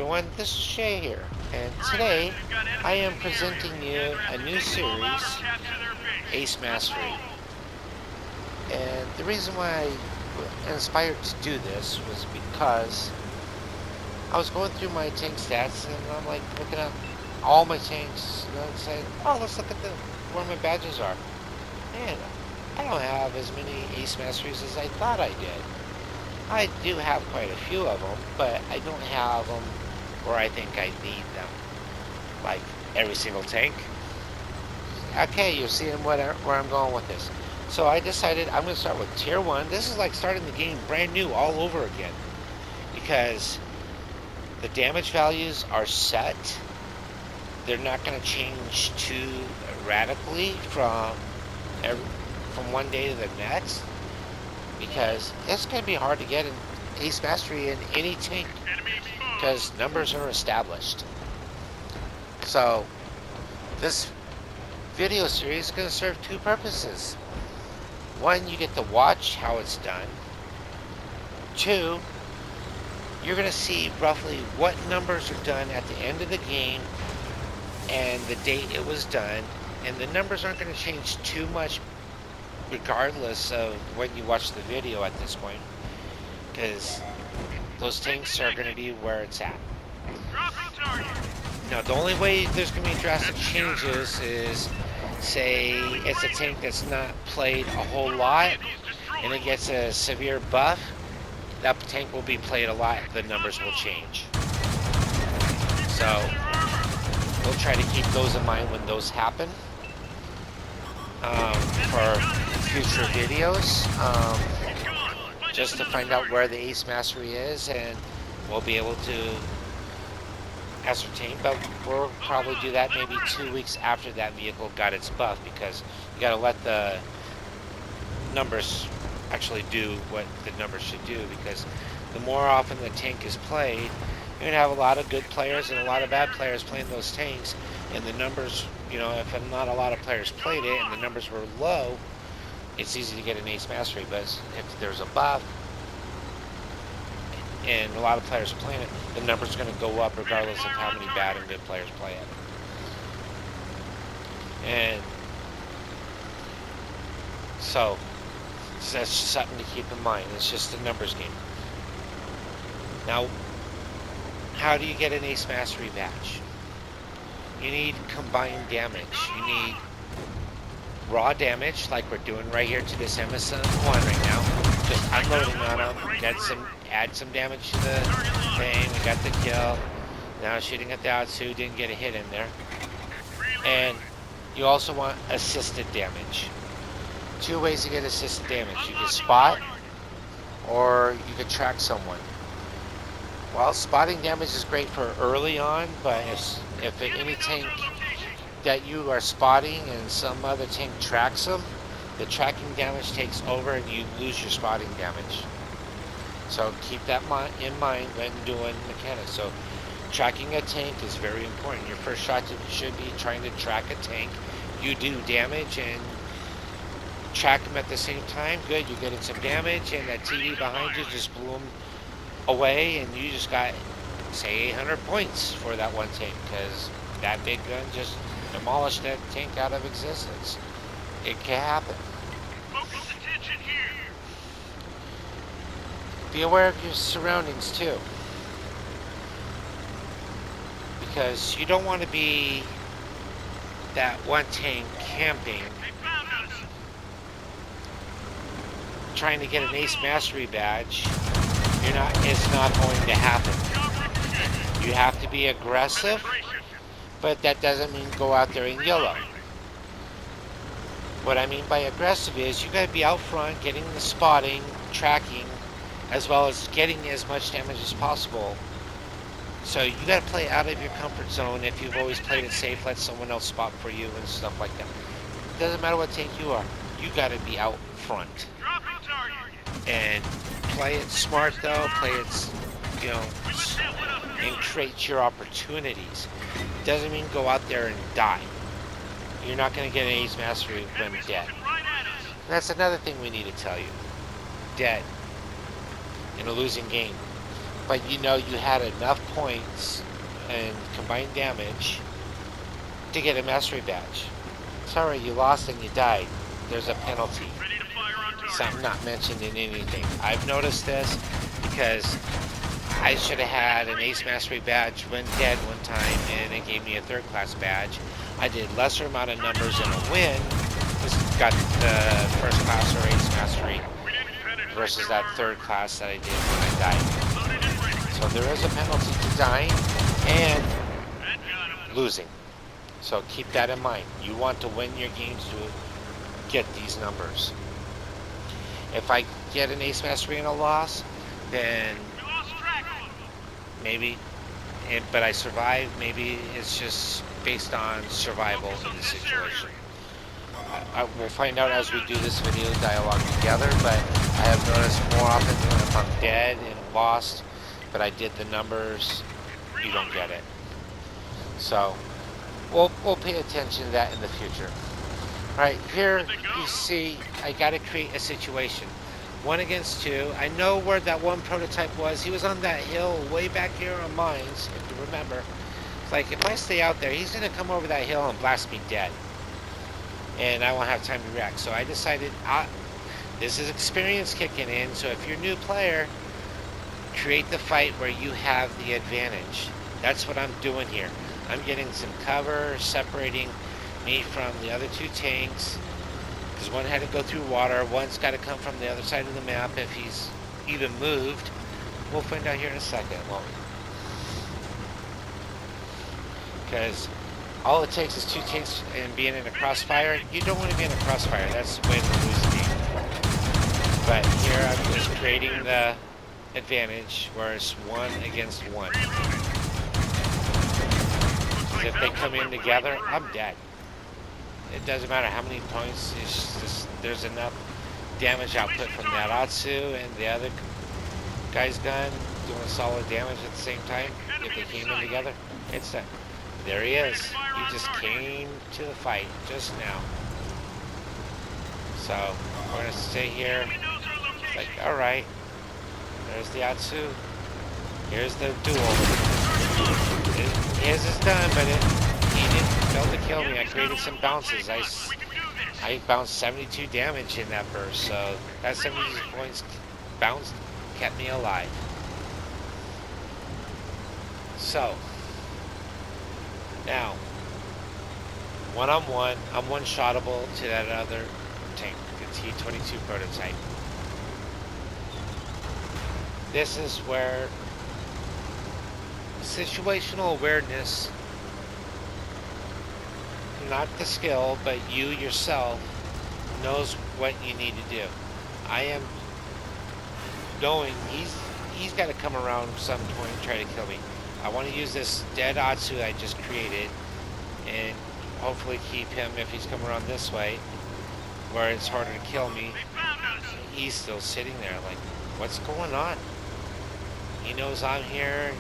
everyone, this is Shay here, and today I am presenting you a new series, Ace Mastery. And the reason why I inspired to do this was because I was going through my tank stats and I'm like looking at all my tanks, and saying, oh, let's look at where my badges are. Man, I don't have as many Ace Masteries as I thought I did. I do have quite a few of them, but I don't have them where I think I need them. Like every single tank. Okay, you're seeing where I'm going with this. So I decided I'm going to start with Tier 1. This is like starting the game brand new all over again. Because the damage values are set. They're not going to change too radically from one day to the next. Because it's going to be hard to get an Ace Mastery in any tank because numbers are established. So this video series is going to serve two purposes. One, you get to watch how it's done. Two, you're going to see roughly what numbers are done at the end of the game and the date it was done, and the numbers aren't going to change too much regardless of when you watch the video at this point, because those tanks are going to be where it's at. Now, the only way there's going to be drastic changes is, say, it's a tank that's not played a whole lot, and it gets a severe buff. That tank will be played a lot, the numbers will change. So, we'll try to keep those in mind when those happen. For future videos, just to find out where the Ace Mastery is, and we'll be able to ascertain, but we'll probably do that maybe 2 weeks after that vehicle got its buff, because you got to let the numbers actually do what the numbers should do, because the more often the tank is played, you're going to have a lot of good players and a lot of bad players playing those tanks, and the numbers, if not a lot of players played it and the numbers were low, it's easy to get an Ace Mastery. But if there's a buff and a lot of players are playing it, the numbers are going to go up regardless of how many bad and good players play it. And so that's just something to keep in mind. It's just a numbers game. Now, how do you get an Ace Mastery badge? You need combined damage. You need raw damage, like we're doing right here to this MSN1 right now. Just unloading on him. Add some damage to the thing. We got the kill. Now shooting at the Ialso, didn't get a hit in there. And you also want assisted damage. Two ways to get assisted damage. You can spot, or you can track someone. Well, spotting damage is great for early on, but if any tank that you are spotting and some other tank tracks them, the tracking damage takes over and you lose your spotting damage. So keep that in mind when doing mechanics. So tracking a tank is very important. Your first shot should be trying to track a tank. You do damage and track them at the same time. Good, you're getting some damage, and that TV behind you just blew them away, and you just got, say, 800 points for that one tank, because that big gun just demolished that tank out of existence. It can happen. Be aware of your surroundings too, because you don't want to be that one tank camping trying to get an Ace Mastery badge. It's not going to happen. You have to be aggressive, but that doesn't mean go out there in yellow. What I mean by aggressive is you got to be out front, getting the spotting, tracking, as well as getting as much damage as possible. So you got to play out of your comfort zone. If you've always played it safe, let someone else spot for you and stuff like that. It doesn't matter what tank you are. You got to be out front. And play it smart though, play it, and create your opportunities. Doesn't mean go out there and die. You're not going to get an Ace Mastery when dead. And that's another thing we need to tell you. Dead in a losing game. but you know you had enough points and combined damage to get a mastery badge. Sorry, you lost and you died. There's a penalty. Something not mentioned in anything. I've noticed this because I should have had an ace mastery badge when dead one time, and it gave me a third class badge. I did lesser amount of numbers in a win. This got the first class or ace mastery versus that third class that I did when I died. So there is a penalty to dying and losing. So keep that in mind. You want to win your games to get these numbers. If I get an ace mastery and a loss, then maybe, but I survive, maybe it's just based on survival in the situation. We'll find out as we do this video dialogue together, but I have noticed more often than if I'm dead and lost, but I did the numbers, you don't get it. So we'll pay attention to that in the future. Right here you see I got to create a situation. 1 against 2. I know where that one prototype was. He was on that hill way back here on mines, if you remember. It's like if I stay out there, he's going to come over that hill and blast me dead. And I won't have time to react. So I decided, this is experience kicking in, so if you're a new player, create the fight where you have the advantage. That's what I'm doing here. I'm getting some cover, separating me from the other 2 tanks, because one had to go through water, one's got to come from the other side of the map if he's even moved. We'll find out here in a second, won't we? Because all it takes is 2 tanks and being in a crossfire. You don't want to be in a crossfire. That's the way to lose the game. But here I'm just creating the advantage where it's 1 against 1. Because if they come in together, I'm dead. It doesn't matter how many points. It's just there's enough damage output from that Ialso and the other guy's gun doing solid damage at the same time. If they came in together, it's done. There he is. He just came to the fight just now. So we're gonna stay here. It's like, all right. There's the Ialso. Here's the duel. His is done, but he didn't fail to kill me. I created some bounces. I bounced 72 damage in that burst, so that 72 points bounced kept me alive. So now, one-on-one, I'm one-shottable to that other tank, the T-22 prototype. This is where situational awareness, not the skill, but you yourself knows what you need to do. I am knowing he's got to come around some point and try to kill me. I want to use this dead Ialso I just created and hopefully keep him if he's coming around this way where it's harder to kill me. He's still sitting there like, what's going on? He knows I'm here.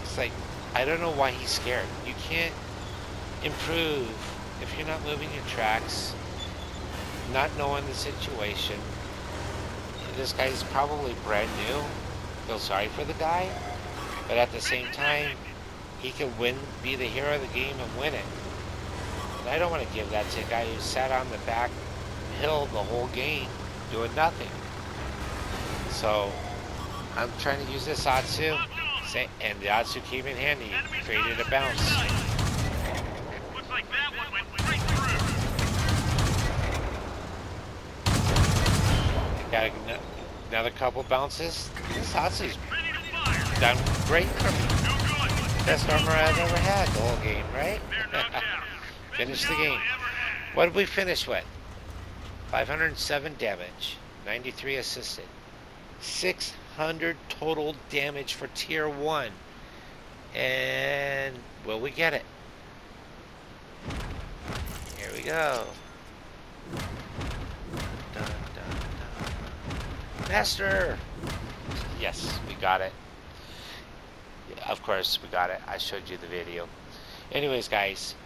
It's like, I don't know why he's scared. You can't improve if you're not moving your tracks, not knowing the situation. This guy's probably brand new. Feel sorry for the guy, but at the same time, he can be the hero of the game and win it. And I don't want to give that to a guy who sat on the back hill the whole game, doing nothing. So I'm trying to use this Ialso, and the Ialso came in handy, created a bounce. Looks like that one went right through. Got another couple bounces. This Ialso's done great for me. Best armor I've ever had the whole game, right? Finish the game. What did we finish with? 507 damage, 93 assisted, 600 total damage for tier 1. And will we get it? Here we go. Dun, dun, dun. Master! Yes, we got it. Of course, we got it. I showed you the video. Anyways, guys,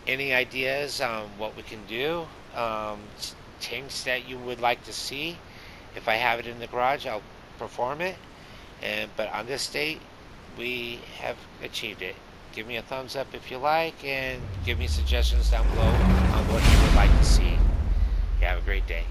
any ideas on what we can do? Things that you would like to see? If I have it in the garage, I'll perform it. But on this date, we have achieved it. Give me a thumbs up if you like, and give me suggestions down below on what you would like to see. You have a great day.